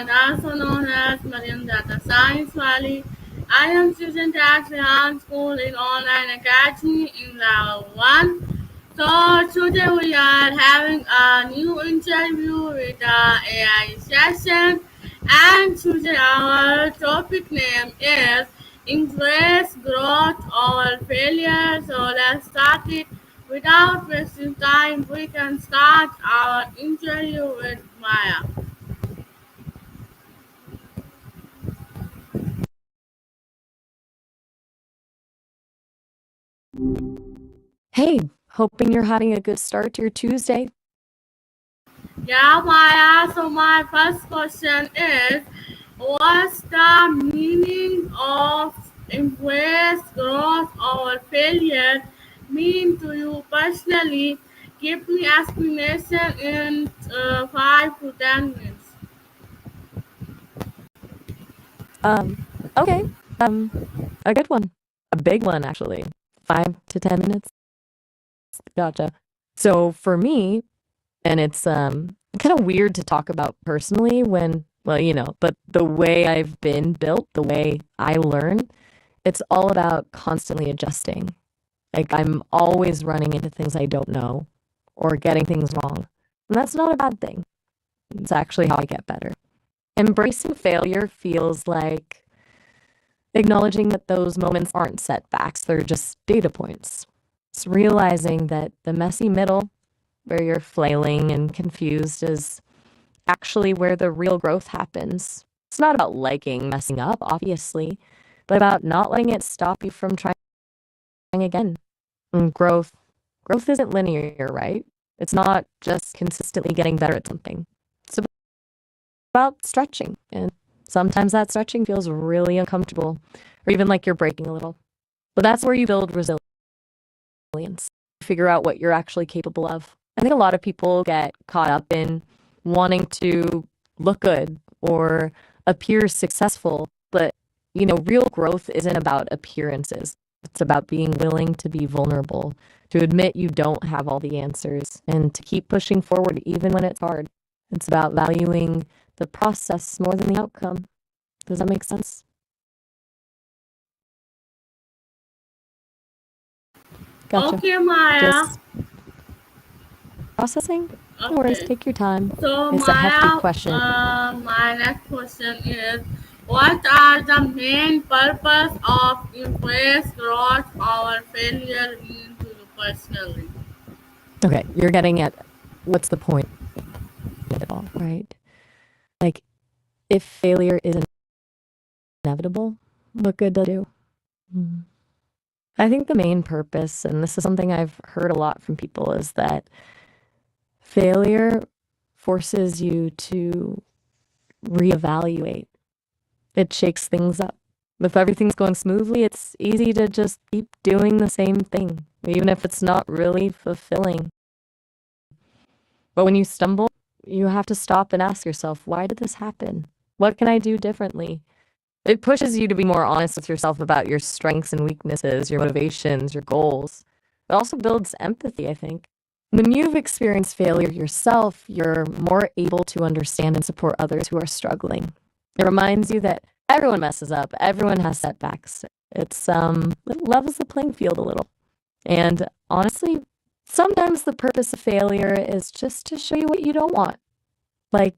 and also known as Mariam Data Science Valley. I am student at Rehan School in Online Academy in Level 1. So today we are having a new interview with the AI session, and today our topic name is Embrace Growth Over Failure. So let's start it. Without wasting time, we can start our interview with Maya. Hey, hoping you're having a good start to your Tuesday. Yeah, Maya. So my first question is, what's the meaning of embrace growth or failure mean to you personally? Give me explanation in 5 to 10 minutes. Um, okay. Um, a good one. A big one, actually. 5 to 10 minutes. Gotcha. So for me, and it's kind of weird to talk about personally when, well, but the way I've been built, the way I learn, it's all about constantly adjusting. Like I'm always running into things I don't know or getting things wrong. And that's not a bad thing. It's actually how I get better. Embracing failure feels like acknowledging that those moments aren't setbacks, they're just data points. It's realizing that the messy middle, where you're flailing and confused, is actually where the real growth happens. It's not about liking messing up, obviously, but about not letting it stop you from trying again. And growth isn't linear, right? It's not just consistently getting better at something. It's about stretching, and sometimes that stretching feels really uncomfortable, or even like you're breaking a little. But that's where you build resilience, figure out what you're actually capable of. I think a lot of people get caught up in wanting to look good or appear successful, but real growth isn't about appearances. It's about being willing to be vulnerable, to admit you don't have all the answers, and to keep pushing forward even when it's hard. It's about valuing the process more than the outcome. Does that make sense? Gotcha. Okay, Maya. Just processing? No worries, Okay. take your time. So It's a hefty Maya, question. my next question is, what are the main purpose of embrace growth or failure mean to you personally? Okay, you're getting at what's the point of it all, right? Like, if failure is inevitable, what good does it do? Mm. I think the main purpose, and this is something I've heard a lot from people, is that failure forces you to reevaluate. It shakes things up. If everything's going smoothly, it's easy to just keep doing the same thing, even if it's not really fulfilling. But when you stumble, you have to stop and ask yourself, why did this happen? What can I do differently? It pushes you to be more honest with yourself about your strengths and weaknesses, your motivations, your goals. It also builds empathy, I think. When you've experienced failure yourself, you're more able to understand and support others who are struggling. It reminds you that everyone messes up, everyone has setbacks. It levels the playing field a little. And honestly, sometimes the purpose of failure is just to show you what you don't want. Like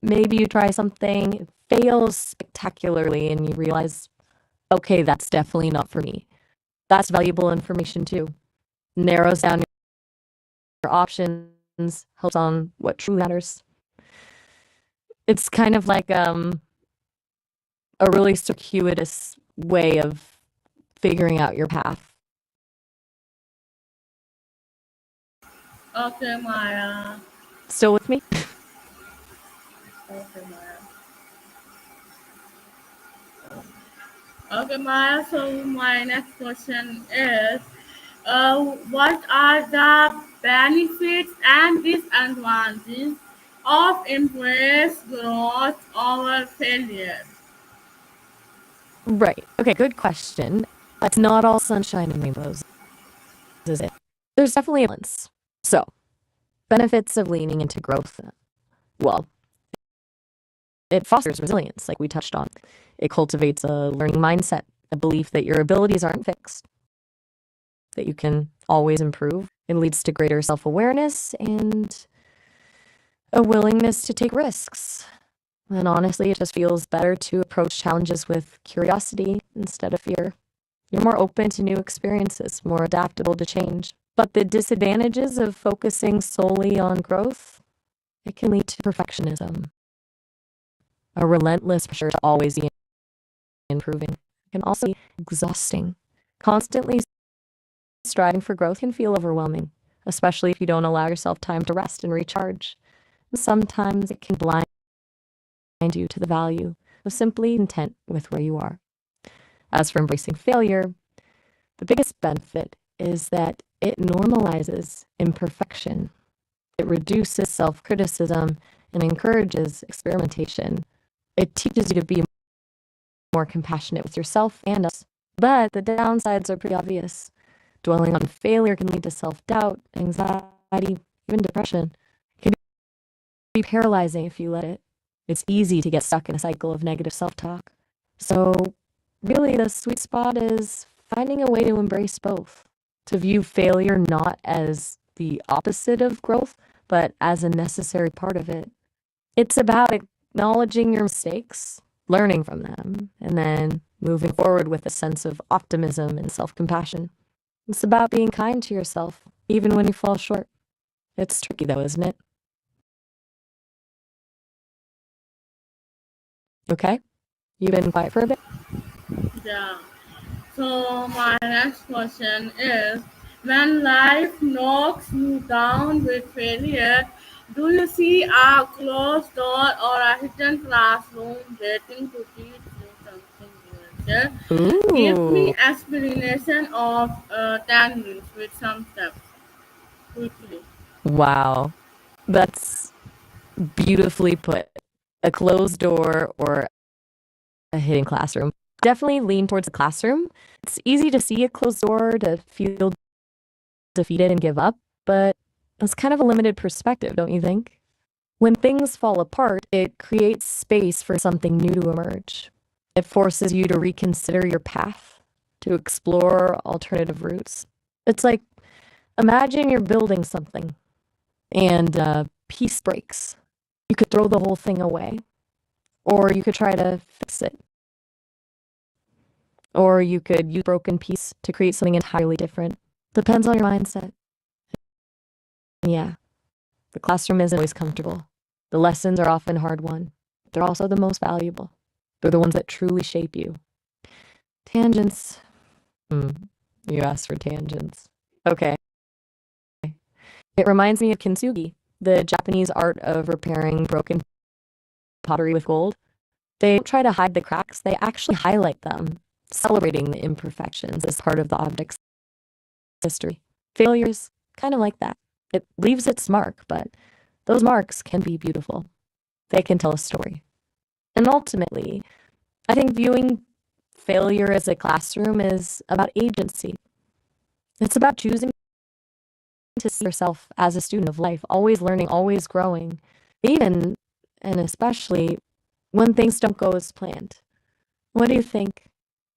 maybe you try something, it fails spectacularly, and you realize, okay, that's definitely not for me. That's valuable information too. Narrows down your options, helps on what truly matters. It's kind of like a really circuitous way of figuring out your path. Okay, Maya. Still with me? Okay, Maya. Okay, Maya. So my next question is, what are the benefits and disadvantages of embrace growth over failure? Right. Okay, good question. It's not all sunshine and rainbows, is it? There's definitely a balance. So, benefits of leaning into growth. Well, It fosters resilience, like we touched on. It cultivates a learning mindset, a belief that your abilities aren't fixed, that you can always improve. It leads to greater self-awareness and a willingness to take risks. And honestly, it just feels better to approach challenges with curiosity instead of fear. You're more open to new experiences, more adaptable to change. But the disadvantages of focusing solely on growth, it can lead to perfectionism, a relentless pressure to always be improving. It can also be exhausting. Constantly striving for growth can feel overwhelming, especially if you don't allow yourself time to rest and recharge. And sometimes it can blind you to the value of simply content with where you are. As for embracing failure, the biggest benefit is that it normalizes imperfection. It reduces self-criticism and encourages experimentation. It teaches you to be more compassionate with yourself and others. But the downsides are pretty obvious. Dwelling on failure can lead to self-doubt, anxiety, even depression. It can be paralyzing if you let it. It's easy to get stuck in a cycle of negative self-talk. So really, the sweet spot is finding a way to embrace both, to view failure not as the opposite of growth, but as a necessary part of it. It's about acknowledging your mistakes, learning from them, and then moving forward with a sense of optimism and self-compassion. It's about being kind to yourself, even when you fall short. It's tricky though, isn't it? Okay? You've been quiet for a bit? Yeah. So my next question is, when life knocks you down with failure, do you see a closed door or a hidden classroom waiting to teach you something new? Give me Ooh. explanation of 10 minutes with some steps quickly. Wow. That's beautifully put. A closed door or a hidden classroom. Definitely lean towards the classroom. It's easy to see a closed door, to feel defeated and give up, but it's kind of a limited perspective, don't you think? When things fall apart, it creates space for something new to emerge. It forces you to reconsider your path, to explore alternative routes. It's like, imagine you're building something and a piece breaks. You could throw the whole thing away, or you could try to fix it, or you could use a broken piece to create something entirely different. Depends on your mindset. Yeah, the classroom isn't always comfortable. The lessons are often hard won. They're also the most valuable. They're the ones that truly shape you. Tangents. You asked for tangents. Okay. It reminds me of kintsugi, the Japanese art of repairing broken pottery with gold. They don't try to hide the cracks, they actually highlight them, celebrating the imperfections as part of the object's history. Failure's kind of like that. It leaves its mark, but those marks can be beautiful. They can tell a story. And ultimately, I think viewing failure as a classroom is about agency. It's about choosing to see yourself as a student of life, always learning, always growing, even and especially when things don't go as planned. What do you think?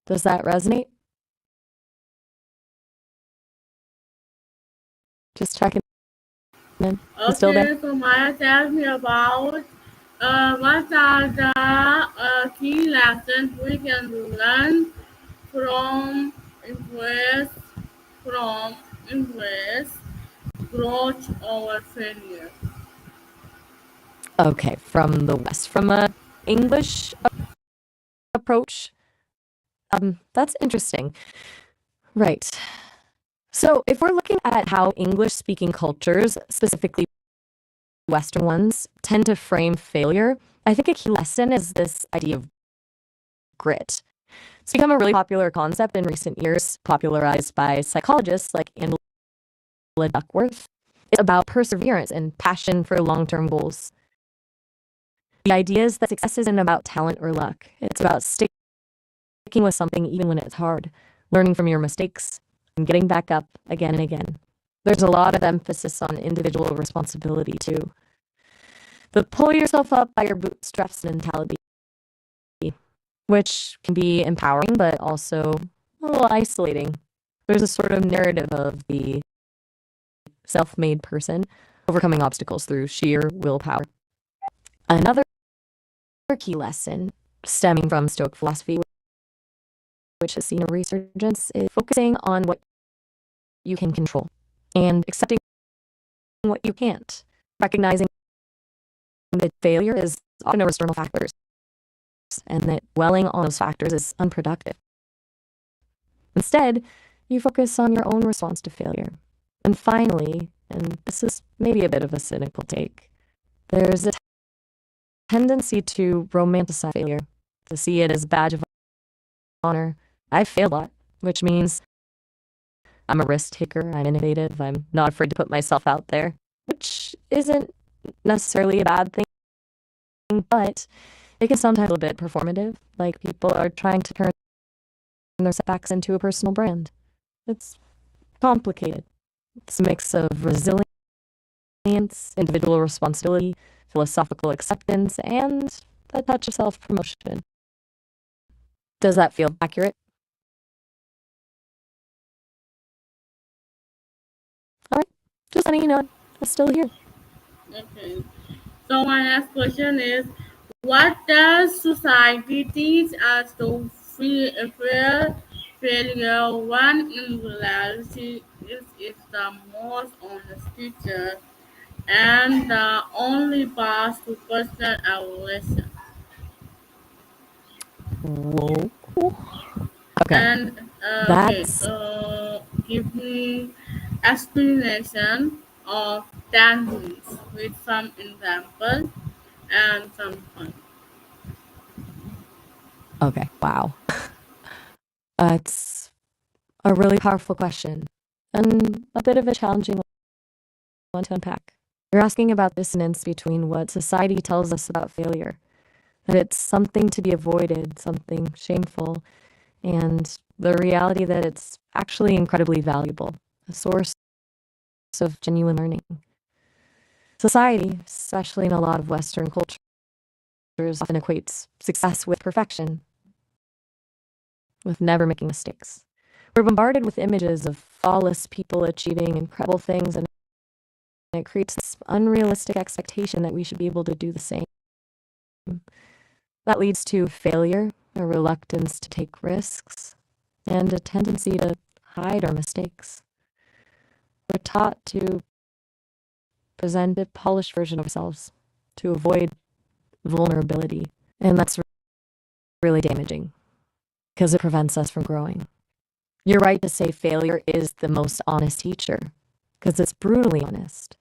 Does that resonate? Just checking in. You still there? Okay, so Maya tells me about what are the key lessons we can learn from embrace from embrace growth over failure. Okay, from the West, from a English approach. That's interesting. Right. So if we're looking at how English-speaking cultures, specifically Western ones, tend to frame failure, I think a key lesson is this idea of grit. It's become a really popular concept in recent years, popularized by psychologists like Angela Duckworth. It's about perseverance and passion for long-term goals. The idea is that success isn't about talent or luck. It's about sticking with something even when it's hard, learning from your mistakes, and getting back up again and again. There's a lot of emphasis on individual responsibility too. The pull yourself up by your bootstraps mentality, which can be empowering but also a little isolating. There's a sort of narrative of the self-made person overcoming obstacles through sheer willpower. Another key lesson stemming from Stoic philosophy, which has seen a resurgence, is focusing on what you can control and accepting what you can't, recognizing that failure is often a external factor and that dwelling on those factors is unproductive. Instead, you focus on your own response to failure. And finally, and this is maybe a bit of a cynical take, there's a tendency to romanticize failure, to see it as a badge of honor. I failed a lot, which means I'm a risk taker, I'm innovative, I'm not afraid to put myself out there, which isn't necessarily a bad thing, but it can sometimes be a bit performative, like people are trying to turn their setbacks into a personal brand. It's complicated. It's a mix of resilience, individual responsibility, philosophical acceptance, and a touch of self-promotion. Does that feel accurate? All right, just letting you know, I'm still here. Okay. So my next question is, what does society teach us to fear failure when in reality it is the most honest teacher and the only path to personal evolution? Whoa. Okay, And okay, that's give me explanation of 10 minutes with some example and some fun. okay. Wow. It's a really powerful question and a bit of a challenging one to unpack. You're asking about dissonance between what society tells us about failure, that it's something to be avoided, something shameful, and the reality that it's actually incredibly valuable, a source of genuine learning. Society, especially in a lot of Western cultures, often equates success with perfection, with never making mistakes. We're bombarded with images of flawless people achieving incredible things, and it creates this unrealistic expectation that we should be able to do the same. That leads to failure, a reluctance to take risks, and a tendency to hide our mistakes. We're taught to present a polished version of ourselves, to avoid vulnerability, and that's really damaging because it prevents us from growing. You're right to say failure is the most honest teacher because it's brutally honest.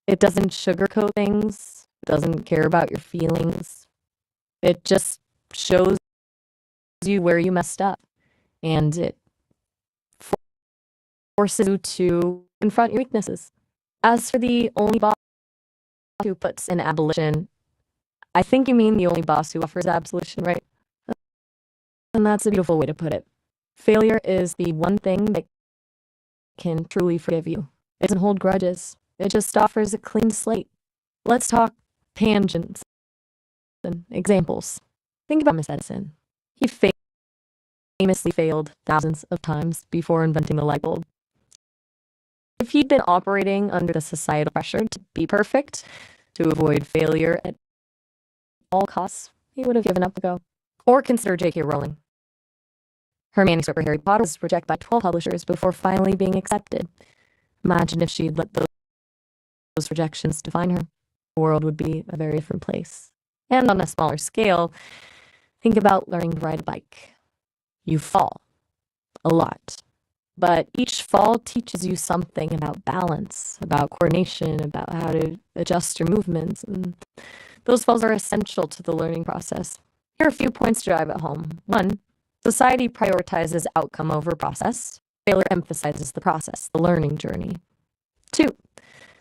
It doesn't sugarcoat things, it doesn't care about your feelings. It just shows you where you messed up, and it forces you to confront your weaknesses. As for the only boss who puts in abolition, I think you mean the only boss who offers absolution, right? And that's a beautiful way to put it. Failure is the one thing that can truly forgive you. It doesn't hold grudges. It just offers a clean slate. Let's talk tangents and examples. Think about Thomas Edison. He famously failed thousands of times before inventing the light bulb. If he'd been operating under the societal pressure to be perfect, to avoid failure at all costs, he would have given up the go. Or consider J.K. Rowling. Her manuscript for Harry Potter was rejected by 12 publishers before finally being accepted. Imagine if she'd let those rejections define her. The world would be a very different place. And on a smaller scale, think about learning to ride a bike. You fall a lot, but each fall teaches you something about balance, about coordination, about how to adjust your movements, and those falls are essential to the learning process. Here are a few points to drive at home. 1, society prioritizes outcome over process. Failure emphasizes the process, the learning journey. 2,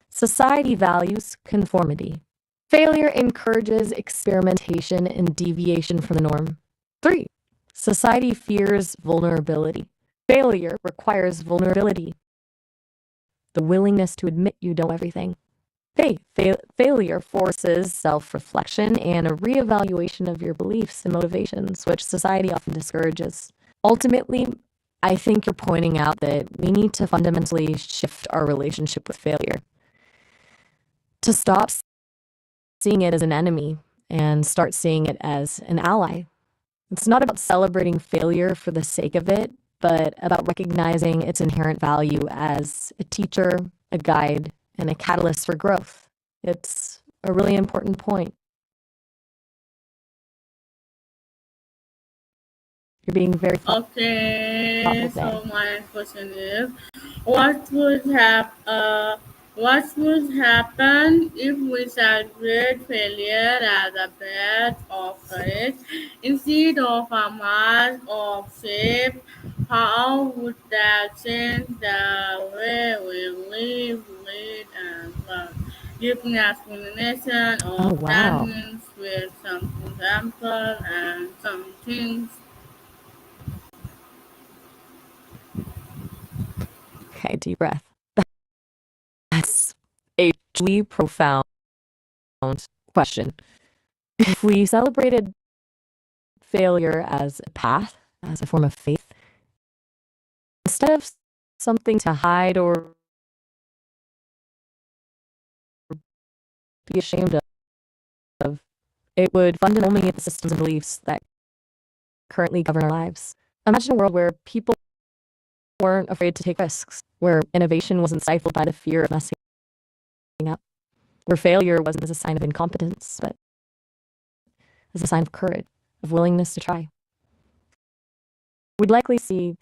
society values conformity. Failure encourages experimentation and deviation from the norm. 3, society fears vulnerability. Failure requires vulnerability, the willingness to admit you don't know everything. Failure forces self-reflection and a reevaluation of your beliefs and motivations, which society often discourages. Ultimately, I think you're pointing out that we need to fundamentally shift our relationship with failure, to stop seeing it as an enemy and start seeing it as an ally. It's not about celebrating failure for the sake of it, but about recognizing its inherent value as a teacher, a guide, and a catalyst for growth. It's a really important point. You're being very thoughtful Okay, today. so my next question is, what would happen if we celebrate failure as a badge of courage instead of a mark of shame? How would that change the way we live, lead, and learn? Give me an explanation Oh, of wow. 10 minutes with some examples and some things. Okay, deep breath. That's a truly profound question. If we celebrated failure as a path, as a form of faith, instead of something to hide or be ashamed of, it would fundamentally hit the systems and beliefs that currently govern our lives. Imagine a world where people weren't afraid to take risks, where innovation wasn't stifled by the fear of messing up, where failure wasn't as a sign of incompetence, but as a sign of courage, of willingness to try. We'd likely see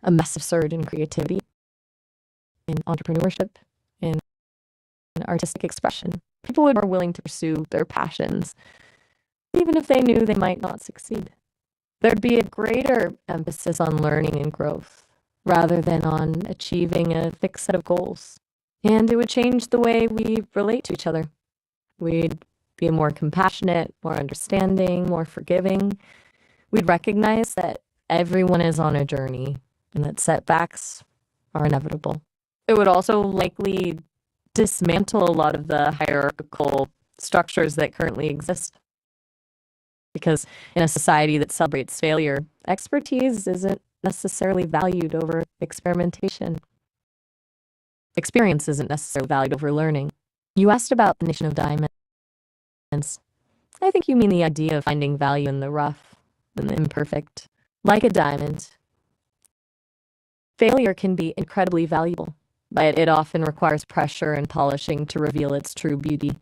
a massive surge in creativity, in entrepreneurship, in artistic expression. People would be more willing to pursue their passions, even if they knew they might not succeed. There'd be a greater emphasis on learning and growth, rather than on achieving a fixed set of goals. And it would change the way we relate to each other. We'd be more compassionate, more understanding, more forgiving. We'd recognize that everyone is on a journey and that setbacks are inevitable. It would also likely dismantle a lot of the hierarchical structures that currently exist. Because in a society that celebrates failure, expertise isn't necessarily valued over experimentation. Experience isn't necessarily valued over learning. You asked about the nation of diamonds. I think you mean the idea of finding value in the rough and the imperfect. Like a diamond, failure can be incredibly valuable, but it often requires pressure and polishing to reveal its true beauty.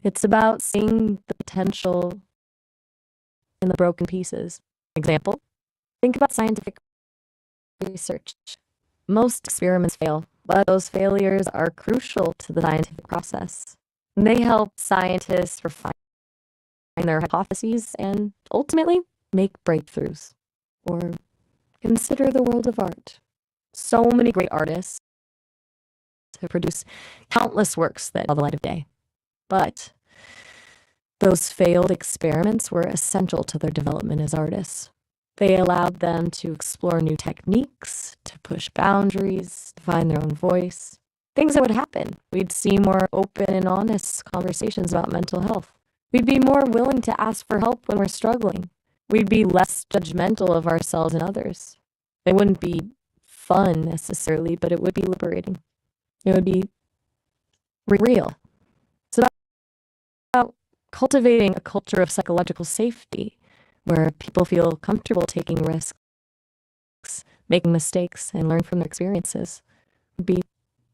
It's about seeing the potential in the broken pieces. Example, think about scientific research. Most experiments fail, but those failures are crucial to the scientific process. They help scientists refine their hypotheses and ultimately make breakthroughs. Or consider the world of art. So many great artists have produced countless works that saw the light of day. But those failed experiments were essential to their development as artists. They allowed them to explore new techniques, to push boundaries, to find their own voice. Things that would happen. We'd see more open and honest conversations about mental health. We'd be more willing to ask for help when we're struggling. We'd be less judgmental of ourselves and others. It wouldn't be fun necessarily, but it would be liberating. It would be real. It's about cultivating a culture of psychological safety where people feel comfortable taking risks, making mistakes, and learn from their experiences. It would be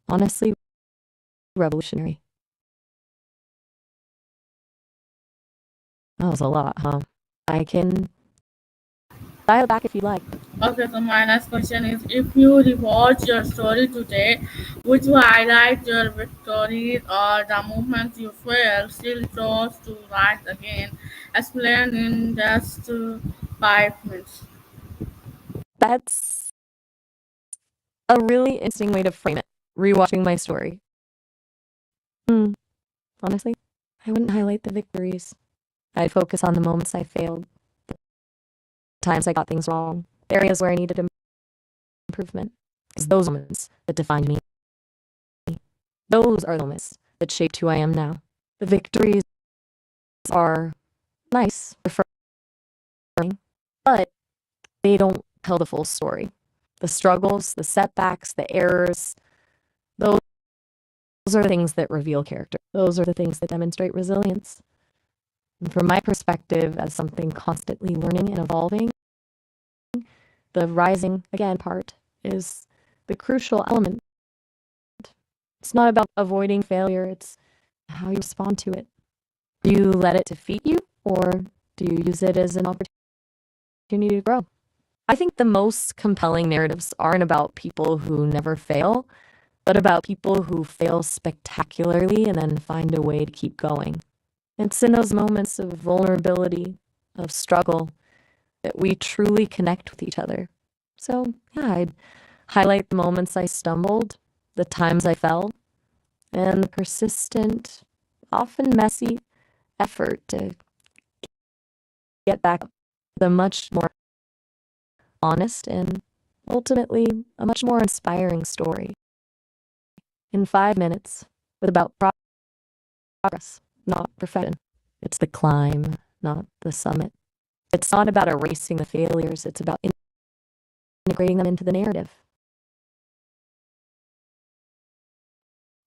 honestly revolutionary. That was a lot, huh? I can dial back if you like. Okay, so my next question is, if you rewatch your story today, would you highlight your victories or the moments you failed, still chose to rise again? Explain in just 5 minutes. That's a really interesting way to frame it. Rewatching my story. Honestly, I wouldn't highlight the victories. I'd focus on the moments I failed, the times I got things wrong, the areas where I needed improvement. It's those moments that defined me. Those are the moments that shaped who I am now. The victories are nice, affirming, but they don't tell the full story. The struggles, the setbacks, the errors, those are the things that reveal character. Those are the things that demonstrate resilience. And from my perspective, as something constantly learning and evolving, the rising again part is the crucial element. It's not about avoiding failure, it's how you respond to it. Do you let it defeat you, or do you use it as an opportunity to grow? I think the most compelling narratives aren't about people who never fail, but about people who fail spectacularly and then find a way to keep going. It's in those moments of vulnerability, of struggle, that we truly connect with each other. So, yeah, I'd highlight the moments I stumbled, the times I fell, and the persistent, often messy effort to get back up. The much more honest and ultimately a much more inspiring story. In 5 minutes, with about progress, not perfection. It's the climb, not the summit. It's not about erasing the failures, it's about integrating them into the narrative.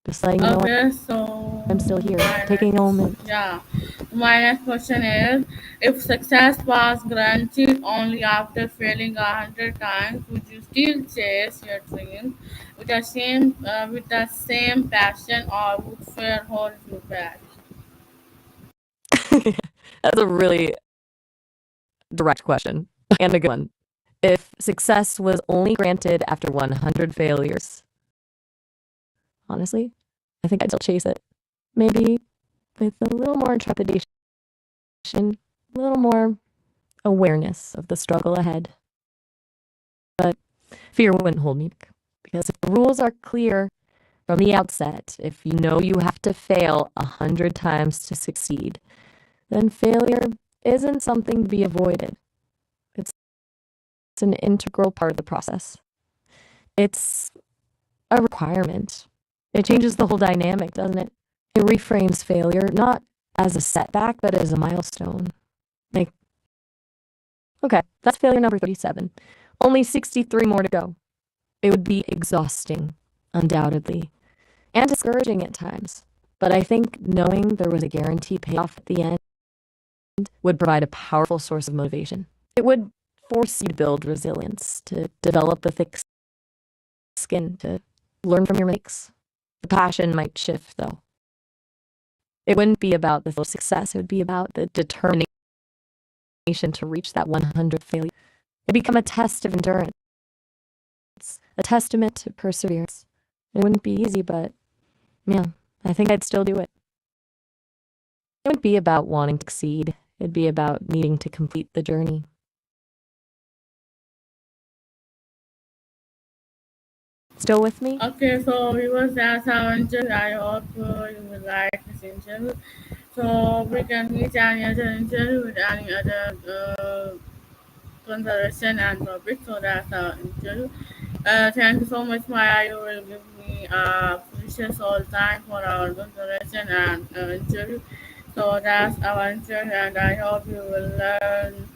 Just letting you know Okay, so I'm still here, my taking a moment. my next question is: if success was granted only after failing 100 times, would you still chase your dreams with the same passion, or would fear hold you back? That's a really direct question, and a good one. If success was only granted after 100 failures, honestly, I think I'd still chase it. Maybe with a little more trepidation, a little more awareness of the struggle ahead. But fear wouldn't hold me back, because if the rules are clear from the outset, if you know you have to fail 100 times to succeed, then failure isn't something to be avoided. It's an integral part of the process. It's a requirement. It changes the whole dynamic, doesn't it? It reframes failure not as a setback, but as a milestone. Like, okay, that's failure number 37. Only 63 more to go. It would be exhausting, undoubtedly, and discouraging at times. But I think knowing there was a guaranteed payoff at the end would provide a powerful source of motivation. It would force you to build resilience, to develop a thick skin, to learn from your mistakes. The passion might shift, though. It wouldn't be about the success, it would be about the determination to reach that 100th failure. It'd become a test of endurance, a testament to perseverance. It wouldn't be easy, but yeah, I think I'd still do it. It wouldn't be about wanting to succeed. It'd be about needing to complete the journey. Still with me? Okay, so viewers, that's our interview. I hope you will like this interview. So we can meet any other interview with any other conversation and topic. So that's our interview. Thank you so much, Maya. You will give me precious all time for our conversation and interview. So that's our interview, and I hope you will learn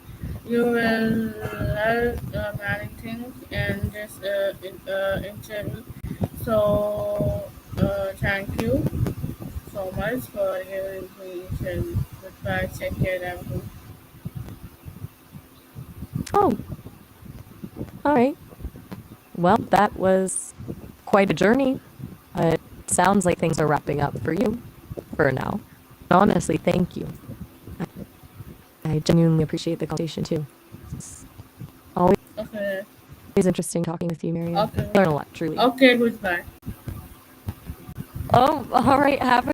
many things in this interview. So thank you so much for giving me interview. Goodbye. Take care, everyone. Oh, all right. Well, that was quite a journey. It sounds like things are wrapping up for you for now. Honestly, thank you. I genuinely appreciate the conversation too. It's always Okay. interesting talking with you, Marianne. Okay. Learn a lot, truly. Okay. Goodbye. Oh, all right. Have a